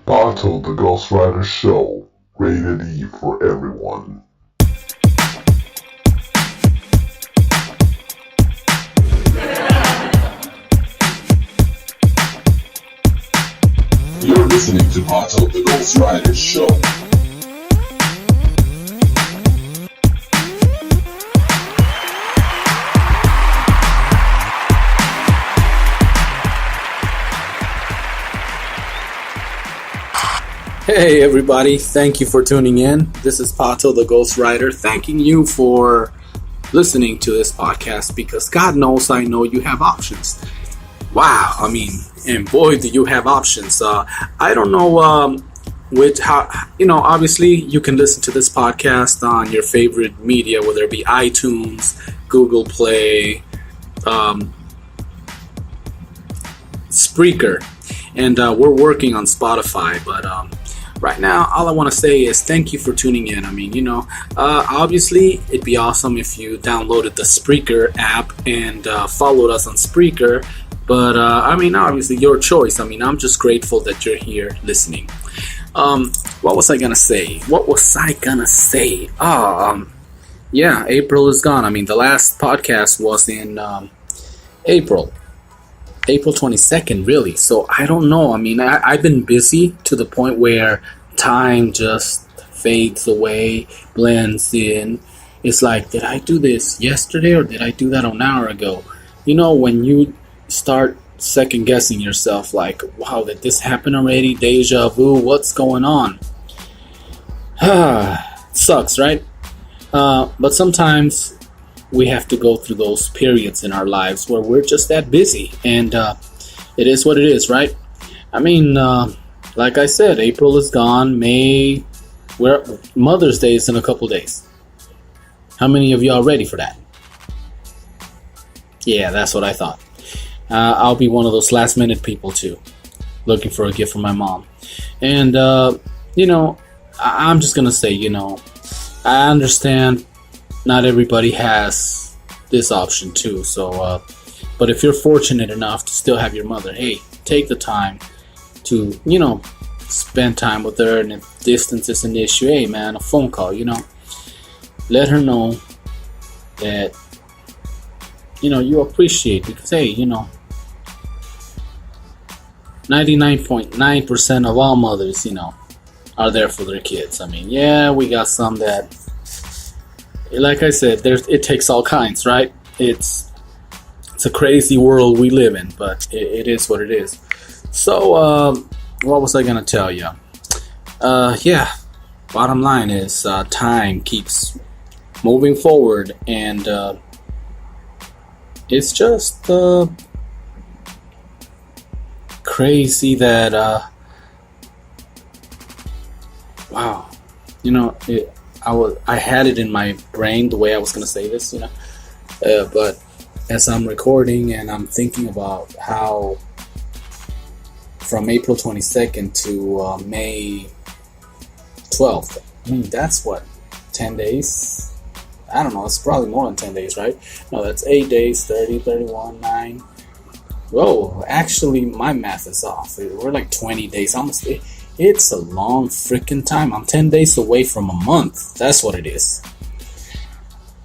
Bato the Ghostwriter Show, rated E for everyone. You're listening to Bato the Ghostwriter Show. Hey everybody, thank you for tuning in. This is Pato the Ghostwriter, thanking you for listening to this podcast because God knows I know you have options. Wow, and boy do you have options. I don't know obviously you can listen to this podcast on your favorite media, whether it be iTunes, Google Play, Spreaker, and we're working on Spotify, but right now, all I want to say is thank you for tuning in. Obviously, it'd be awesome if you downloaded the Spreaker app and followed us on Spreaker. But, obviously, your choice. I'm just grateful that you're here listening. What was I going to say? Yeah, April is gone. The last podcast was in April 22nd, really. So I don't know. I've been busy to the point where time just fades away, blends in. It's like, did I do this yesterday or did I do that an hour ago? When you start second guessing yourself, like, wow, did this happen already? Deja vu, what's going on? Sucks, right? But sometimes we have to go through those periods in our lives where we're just that busy, and it is what it is, right? Like I said, April is gone. Mother's Day is in a couple days. How many of y'all ready for that? Yeah, that's what I thought. I'll be one of those last minute people too, looking for a gift from my mom. And I'm just gonna say, I understand not everybody has this option too, so but if you're fortunate enough to still have your mother, hey, take the time to spend time with her. And if distance is an issue, hey man, a phone call, let her know that you appreciate, because hey, 99.9% of all mothers are there for their kids. Yeah, we got some that, like I said, it takes all kinds, right? It's a crazy world we live in, but it is what it is. So, what was I gonna tell you? Bottom line is time keeps moving forward, and it's just crazy that wow, I had it in my brain the way I was going to say this, but as I'm recording and I'm thinking about how from April 22nd to May 12th, that's what, 10 days? I don't know, it's probably more than 10 days, right? No, that's 8 days, 30, 31, 9. Whoa, actually, my math is off. We're like 20 days, almost. It's a long freaking time. I'm 10 days away from a month. That's what it is.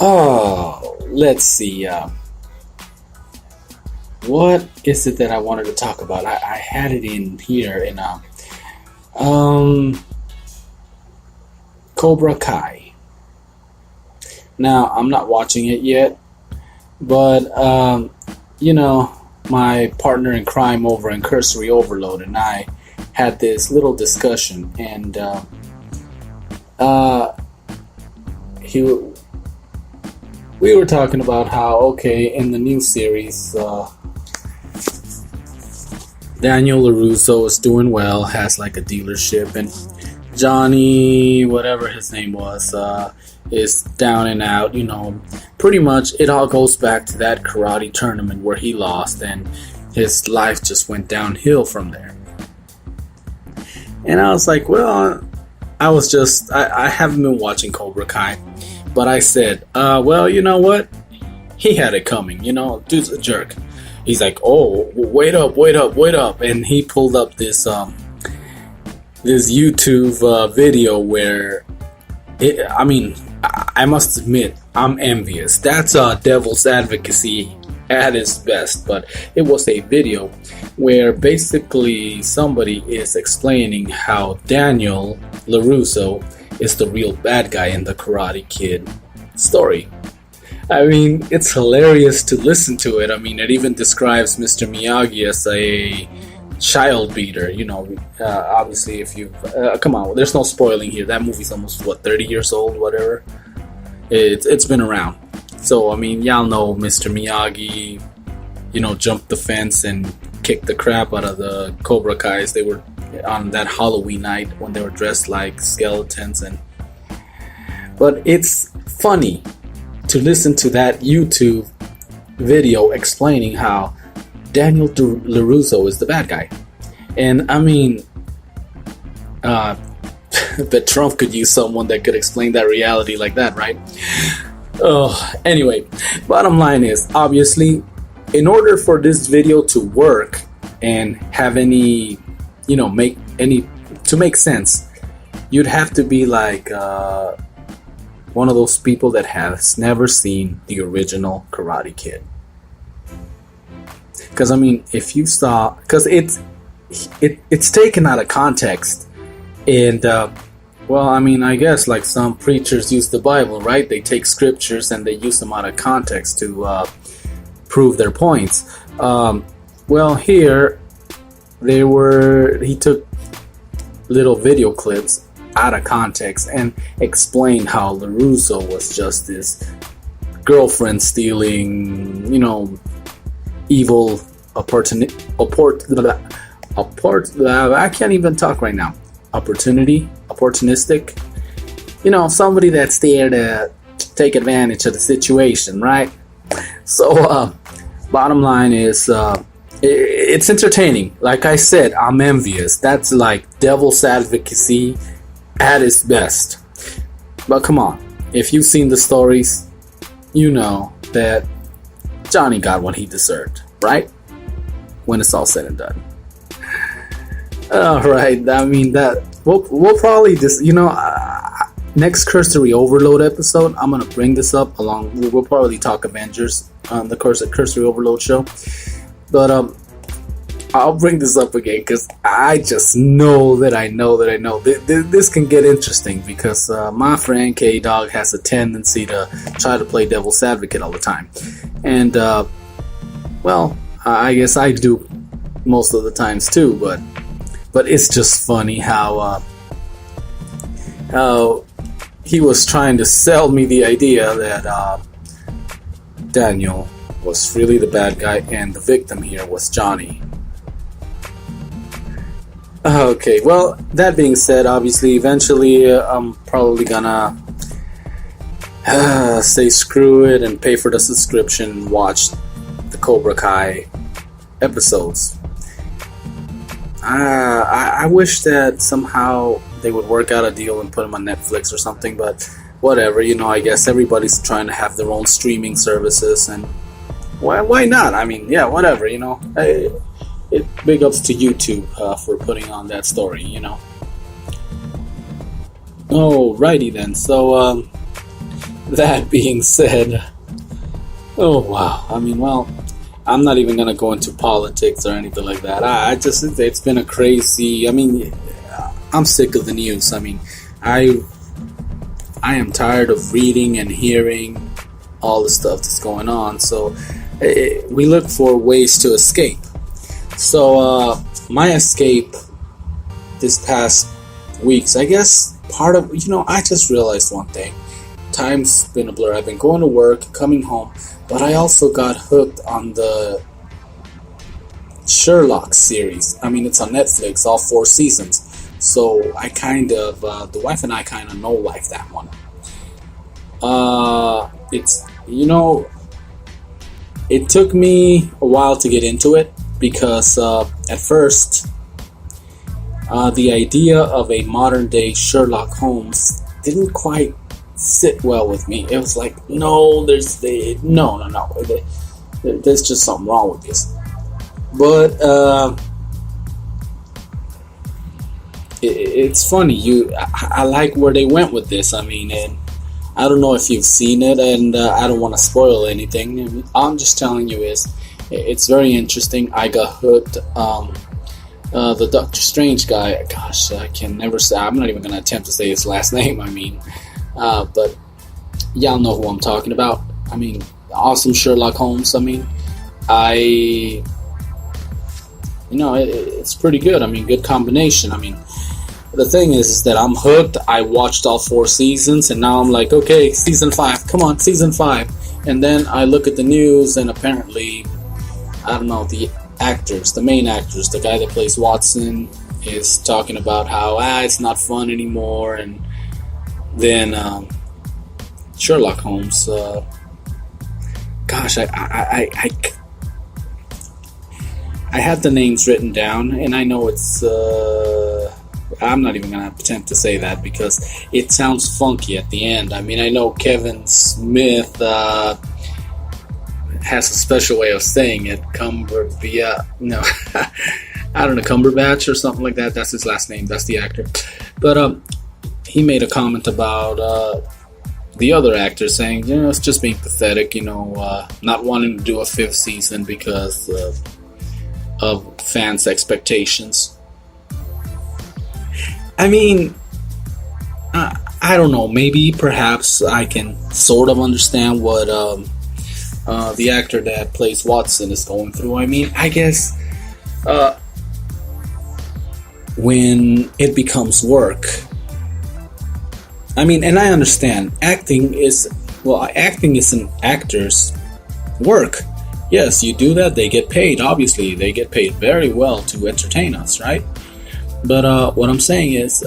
Oh, let's see. What is it that I wanted to talk about? I had it in here in Cobra Kai. Now, I'm not watching it yet, but my partner in crime over in Cursory Overload and I had this little discussion, and we were talking about how, okay, in the new series, Daniel LaRusso is doing well, has like a dealership, and Johnny, whatever his name was, is down and out. Pretty much it all goes back to that karate tournament where he lost, and his life just went downhill from there. And I was like, well, I haven't been watching Cobra Kai, but I said, well, you know what? He had it coming, dude's a jerk. He's like, oh, wait up. And he pulled up this this YouTube video where I must admit, I'm envious. That's devil's advocacy at its best, but it was a video where basically somebody is explaining how Daniel LaRusso is the real bad guy in the Karate Kid story. I mean, it's hilarious to listen to it. I mean, it even describes Mr. Miyagi as a child beater. Obviously, if you come on, there's no spoiling here. That movie's almost 30 years old, whatever. It's been around. So I mean, y'all know Mr. Miyagi, jumped the fence and kicked the crap out of the Cobra Kais. They were on that Halloween night when they were dressed like skeletons, but it's funny to listen to that YouTube video explaining how Daniel LaRusso is the bad guy. And I mean, that Trump could use someone that could explain that reality like that, right? Oh, anyway, bottom line is, obviously, in order for this video to work and have any, make sense, you'd have to be like one of those people that has never seen the original Karate Kid. Because I mean, if you saw, because it's taken out of context, and I guess like some preachers use the Bible, right? They take scriptures and they use them out of context to prove their points. Here he took little video clips out of context and explained how LaRusso was just this girlfriend stealing, evil I can't even talk right now. Opportunistic, somebody that's there to take advantage of the situation, right? So bottom line is, it's entertaining. Like I said, I'm envious. That's like devil's advocacy at its best. But come on, if you've seen the stories, you know that Johnny got what he deserved, right? When it's all said and done. All right. I mean, that we'll probably just, next Cursory Overload episode, I'm gonna bring this up along. We'll probably talk Avengers on the Cursory Overload show, but I'll bring this up again because I just know that I know this can get interesting, because my friend K Dog has a tendency to try to play devil's advocate all the time, and I guess I do most of the times too, but it's just funny how he was trying to sell me the idea that Daniel was really the bad guy and the victim here was Johnny. Okay, well, that being said, obviously, eventually I'm probably gonna say screw it and pay for the subscription and watch the Cobra Kai episodes. I wish that somehow they would work out a deal and put them on Netflix or something, but whatever, I guess everybody's trying to have their own streaming services, and why not? I mean, yeah, whatever, big ups to YouTube for putting on that story, Alrighty then, so that being said, oh wow, I mean, well, I'm not even gonna go into politics or anything like that. It's been a crazy. I mean, I'm sick of the news. I mean, I am tired of reading and hearing all the stuff that's going on. So we look for ways to escape. So my escape this past weeks, I guess, part of I just realized one thing. Time's been a blur. I've been going to work, coming home. But I also got hooked on the Sherlock series. I mean, it's on Netflix, all 4 seasons. So I kind of, the wife and I kind of know-life that one. It's, it took me a while to get into it because at first, the idea of a modern-day Sherlock Holmes didn't quite sit well with me. It was like, no, there's just something wrong with this. But it's funny. I like where they went with this. I mean, and I don't know if you've seen it, and I don't want to spoil anything. I'm just telling you it's very interesting. I got hooked. The Doctor Strange guy. Gosh, I can never say. I'm not even gonna attempt to say his last name. I mean, but y'all know who I'm talking about. I mean, awesome Sherlock Holmes. I mean, it's pretty good. I mean, good combination. I mean, the thing is that I'm hooked. I watched all 4 seasons, and now I'm like, okay, season 5. Come on, season 5. And then I look at the news, and apparently, I don't know, the main actors, the guy that plays Watson, is talking about how it's not fun anymore. And then Sherlock Holmes. Gosh, I had the names written down, and I know it's. I'm not even gonna attempt to say that because it sounds funky at the end. I mean, I know Kevin Smith has a special way of saying it. No, I don't know, Cumberbatch or something like that. That's his last name. That's the actor. But he made a comment about the other actor saying, it's just being pathetic. Not wanting to do a 5th season because of fans' expectations. I mean, I don't know. Maybe, perhaps, I can sort of understand what the actor that plays Watson is going through. I mean, I guess when it becomes work. I mean, and I understand. Acting is an actor's work. Yes, you do that, they get paid. Obviously, they get paid very well to entertain us, right? But what I'm saying is,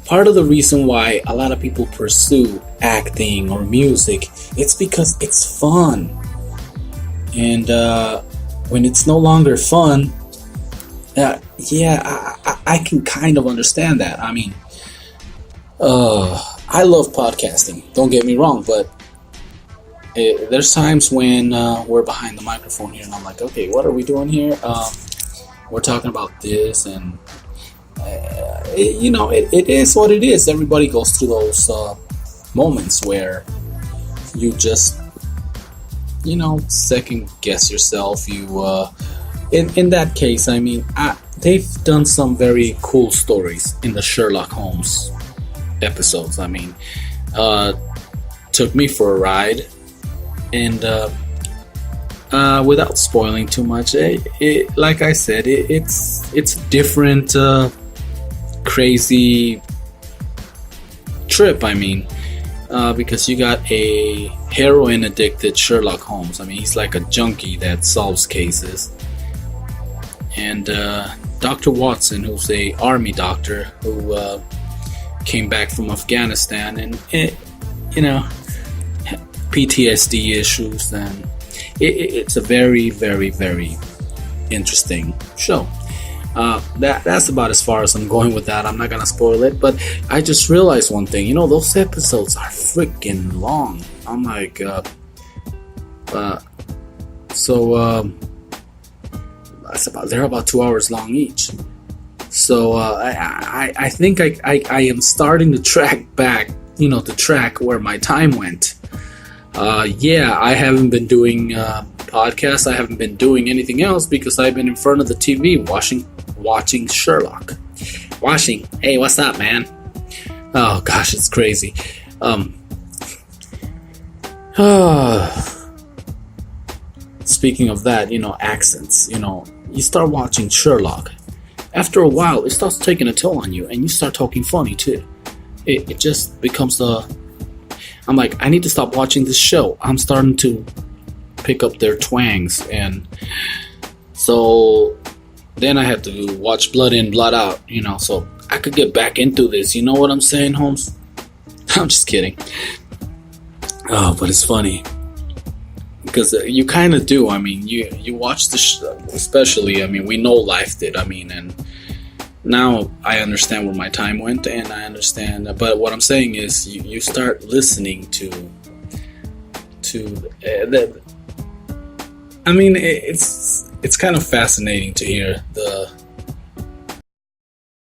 part of the reason why a lot of people pursue acting or music, it's because it's fun. And when it's no longer fun, I can kind of understand that. I mean, I love podcasting, don't get me wrong, but there's times when we're behind the microphone here and I'm like, okay, what are we doing here? We're talking about this, and it is what it is. Everybody goes through those moments where you just second guess yourself. You in that case, I mean, they've done some very cool stories in the Sherlock Holmes episodes. I mean, took me for a ride, and without spoiling too much, like I said, it's different. Crazy trip. I mean, because you got a heroin addicted Sherlock Holmes. I mean, he's like a junkie that solves cases, and Dr. Watson, who's a army doctor who came back from Afghanistan, and PTSD issues, and it's a very, very, very interesting show. That's about as far as I'm going with that. I'm not gonna spoil it, but I just realized one thing. Those episodes are freaking long. I'm like, they're about 2 hours long each. So I think I am starting to track back, to track where my time went. I haven't been doing podcasts. I haven't been doing anything else because I've been in front of the TV watching Sherlock. Hey, what's up, man? Oh gosh, it's crazy. Speaking of that, accents. You start watching Sherlock. After a while, it starts taking a toll on you, and you start talking funny too. It just becomes I'm like, I need to stop watching this show. I'm starting to pick up their twangs, and so then I had to watch Blood In, Blood Out, so I could get back into this. You know what I'm saying, Holmes? I'm just kidding. Oh, but it's funny because you kind of do. I mean, you watch the show, especially. I mean, we know life did. I mean, and now I understand where my time went, and I understand. But what I'm saying is, you start listening to that. I mean, it's kind of fascinating to hear the